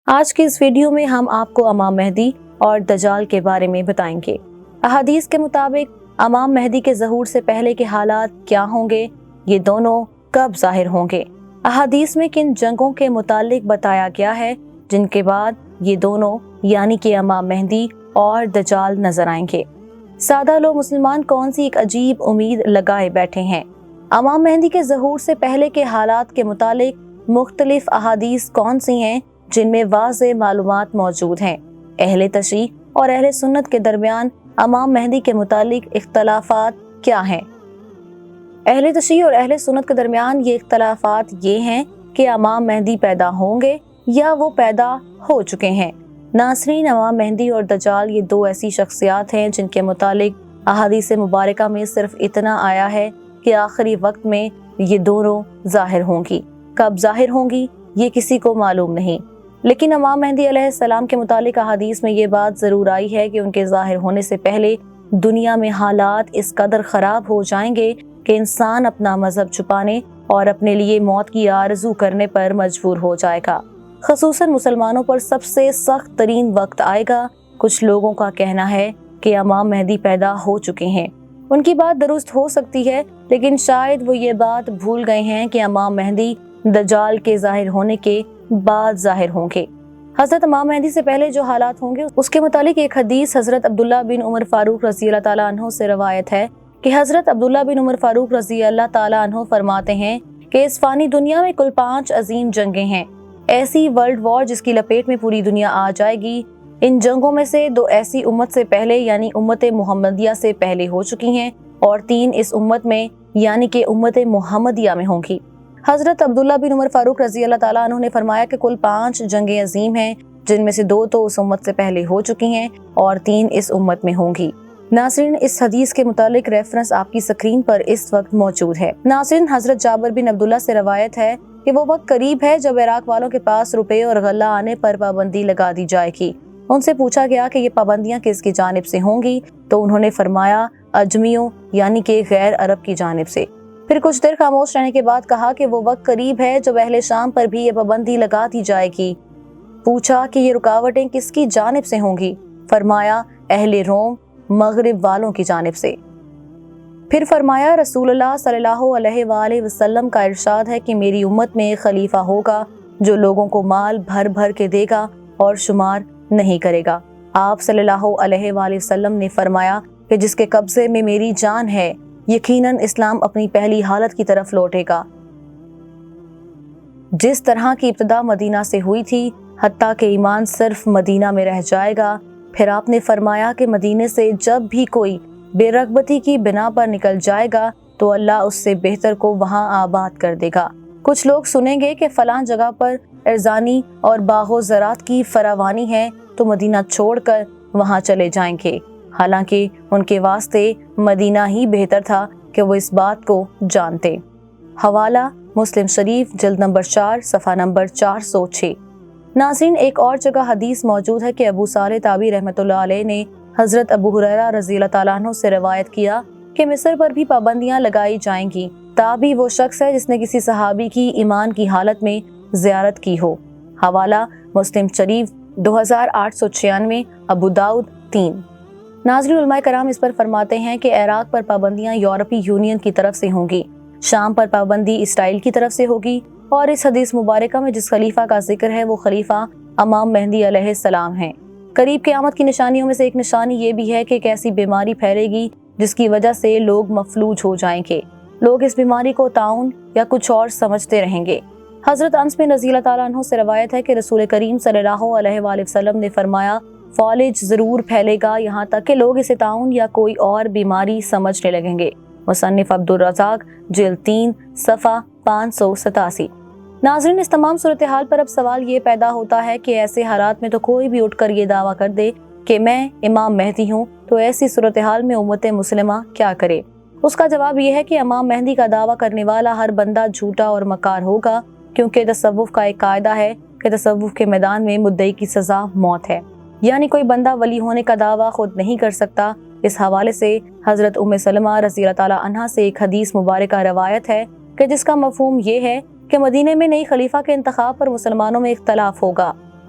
آج کی اس ویڈیو میں ہم آپ کو امام مہدی اور دجال کے بارے میں بتائیں گے۔ احادیث کے مطابق امام مہدی کے ظہور سے پہلے کے حالات کیا ہوں گے، یہ دونوں کب ظاہر ہوں گے، احادیث میں کن جنگوں کے متعلق بتایا گیا ہے جن کے بعد یہ دونوں یعنی کہ امام مہدی اور دجال نظر آئیں گے۔ سادہ لو مسلمان کون سی ایک عجیب امید لگائے بیٹھے ہیں۔ امام مہدی کے ظہور سے پہلے کے حالات کے متعلق مختلف احادیث کون سی ہیں جن میں واضح معلومات موجود ہیں۔ اہل تشیع اور اہل سنت کے درمیان امام مہدی کے متعلق اختلافات کیا ہیں؟ اہل تشیع اور اہل سنت کے درمیان یہ اختلافات یہ ہیں کہ امام مہدی پیدا ہوں گے یا وہ پیدا ہو چکے ہیں۔ ناظرین، امام مہدی اور دجال یہ دو ایسی شخصیات ہیں جن کے متعلق احادیث مبارکہ میں صرف اتنا آیا ہے کہ آخری وقت میں یہ دونوں ظاہر ہوں گی۔ کب ظاہر ہوں گی یہ کسی کو معلوم نہیں، لیکن امام مہدی علیہ السلام کے متعلق احادیث میں یہ بات ضرور آئی ہے کہ ان کے ظاہر ہونے سے پہلے دنیا میں حالات اس قدر خراب ہو جائیں گے کہ انسان اپنا مذہب چھپانے اور اپنے لیے موت کی آرزو کرنے پر مجبور ہو جائے گا۔ خصوصاً مسلمانوں پر سب سے سخت ترین وقت آئے گا۔ کچھ لوگوں کا کہنا ہے کہ امام مہدی پیدا ہو چکے ہیں۔ ان کی بات درست ہو سکتی ہے، لیکن شاید وہ یہ بات بھول گئے ہیں کہ امام مہدی دجال کے ظاہر ہونے کے بعد ظاہر ہوں گے۔ حضرت امام مہدی سے پہلے جو حالات ہوں گے اس کے متعلق ایک حدیث حضرت عبداللہ بن عمر فاروق رضی اللہ تعالیٰ عنہ سے روایت ہے کہ حضرت عبداللہ بن عمر فاروق رضی اللہ تعالیٰ عنہ فرماتے ہیں کہ اس فانی دنیا میں کل 5 عظیم جنگیں ہیں، ایسی ورلڈ وار جس کی لپیٹ میں پوری دنیا آ جائے گی۔ ان جنگوں میں سے 2 ایسی امت سے پہلے یعنی امت محمدیہ سے پہلے ہو چکی ہیں اور 3 اس امت میں یعنی کہ امت محمدیہ میں ہوں گی۔ حضرت عبداللہ بن عمر فاروق رضی اللہ تعالیٰ عنہ نے فرمایا کہ کل 5 جنگیں عظیم ہیں جن میں سے 2 تو اس امت سے پہلے ہو چکی ہیں اور 3 اس امت میں ہوں گی۔ ناظرین، اس حدیث کے متعلق ریفرنس آپ کی سکرین پر اس وقت موجود ہے۔ ناظرین، حضرت جابر بن عبداللہ سے روایت ہے کہ وہ وقت قریب ہے جب عراق والوں کے پاس روپے اور غلہ آنے پر پابندی لگا دی جائے گی۔ ان سے پوچھا گیا کہ یہ پابندیاں کس کی جانب سے ہوں گی تو انہوں نے فرمایا اجمیوں یعنی کہ غیر عرب کی جانب سے۔ پھر کچھ دیر خاموش رہنے کے بعد کہا کہ وہ وقت قریب ہے جب اہل شام پر بھی یہ پابندی لگا دی جائے گی۔ پوچھا کہ یہ رکاوٹیں کس کی جانب سے ہوں گی؟ فرمایا اہل روم مغرب والوں کی جانب سے۔ پھر فرمایا رسول اللہ صلی اللہ علیہ وآلہ وسلم کا ارشاد ہے کہ میری امت میں ایک خلیفہ ہوگا جو لوگوں کو مال بھر بھر کے دے گا اور شمار نہیں کرے گا۔ آپ صلی اللہ علیہ وآلہ وسلم نے فرمایا کہ جس کے قبضے میں میری جان ہے یقیناً اسلام اپنی پہلی حالت کی طرف لوٹے گا جس طرح کی ابتدا مدینہ سے ہوئی تھی، حتیٰ کہ ایمان صرف مدینہ میں رہ جائے گا۔ پھر آپ نے فرمایا کہ مدینے سے جب بھی کوئی بے رغبتی کی بنا پر نکل جائے گا تو اللہ اس سے بہتر کو وہاں آباد کر دے گا۔ کچھ لوگ سنیں گے کہ فلاں جگہ پر ارزانی اور باغ و زراعت کی فراوانی ہے تو مدینہ چھوڑ کر وہاں چلے جائیں گے، حالانکہ ان کے واسطے مدینہ ہی بہتر تھا کہ وہ اس بات کو جانتے۔ حوالہ مسلم شریف جلد نمبر 4 صفحہ نمبر 406۔ ناظرین، ایک اور جگہ حدیث موجود ہے کہ ابو صالح تابعی رحمۃ اللہ علیہ نے حضرت ابو ہریرہ رضی اللہ تعالیٰ عنہ سے روایت کیا کہ مصر پر بھی پابندیاں لگائی جائیں گی۔ تابعی وہ شخص ہے جس نے کسی صحابی کی ایمان کی حالت میں زیارت کی ہو۔ حوالہ مسلم شریف 2896، ابو داؤد 3۔ ناظرین، علماء کرام اس پر فرماتے ہیں کہ عراق پر پابندیاں یورپی یونین کی طرف سے ہوں گی، شام پر پابندی اسرائیل کی طرف سے ہوگی، اور اس حدیث مبارکہ میں جس خلیفہ کا ذکر ہے وہ خلیفہ امام مہدی علیہ السلام ہیں۔ قریب قیامت کی نشانیوں میں سے ایک نشانی یہ بھی ہے کہ ایک ایسی بیماری پھیلے گی جس کی وجہ سے لوگ مفلوج ہو جائیں گے۔ لوگ اس بیماری کو طاعون یا کچھ اور سمجھتے رہیں گے۔ حضرت انس بن رضی اللہ تعالیٰ عنہ سے روایت ہے کہ رسول کریم صلی اللہ علیہ وآلہ وسلم نے فرمایا فالج ضرور پھیلے گا یہاں تک کہ لوگ اسے طاعون یا کوئی اور بیماری سمجھنے لگیں گے۔ مصنف عبدالرزاق جلد 3 صفحہ 587۔ ناظرین، اس تمام صورتحال پر اب سوال یہ پیدا ہوتا ہے کہ ایسے حالات میں تو کوئی بھی اٹھ کر یہ دعویٰ کر دے کہ میں امام مہدی ہوں، تو ایسی صورتحال میں امت مسلمہ کیا کرے؟ اس کا جواب یہ ہے کہ امام مہدی کا دعویٰ کرنے والا ہر بندہ جھوٹا اور مکار ہوگا، کیونکہ تصوف کا ایک قاعدہ ہے کہ تصوف کے میدان میں مدعی کی سزا موت ہے، یعنی کوئی بندہ ولی ہونے کا دعویٰ خود نہیں کر سکتا۔ اس حوالے سے حضرت ام سلمہ رضی اللہ تعالیٰ عنہا سے ایک حدیث مبارکہ روایت ہے کہ جس کا مفہوم یہ ہے کہ مدینے میں نئی خلیفہ کے انتخاب پر مسلمانوں میں اختلاف ہوگا۔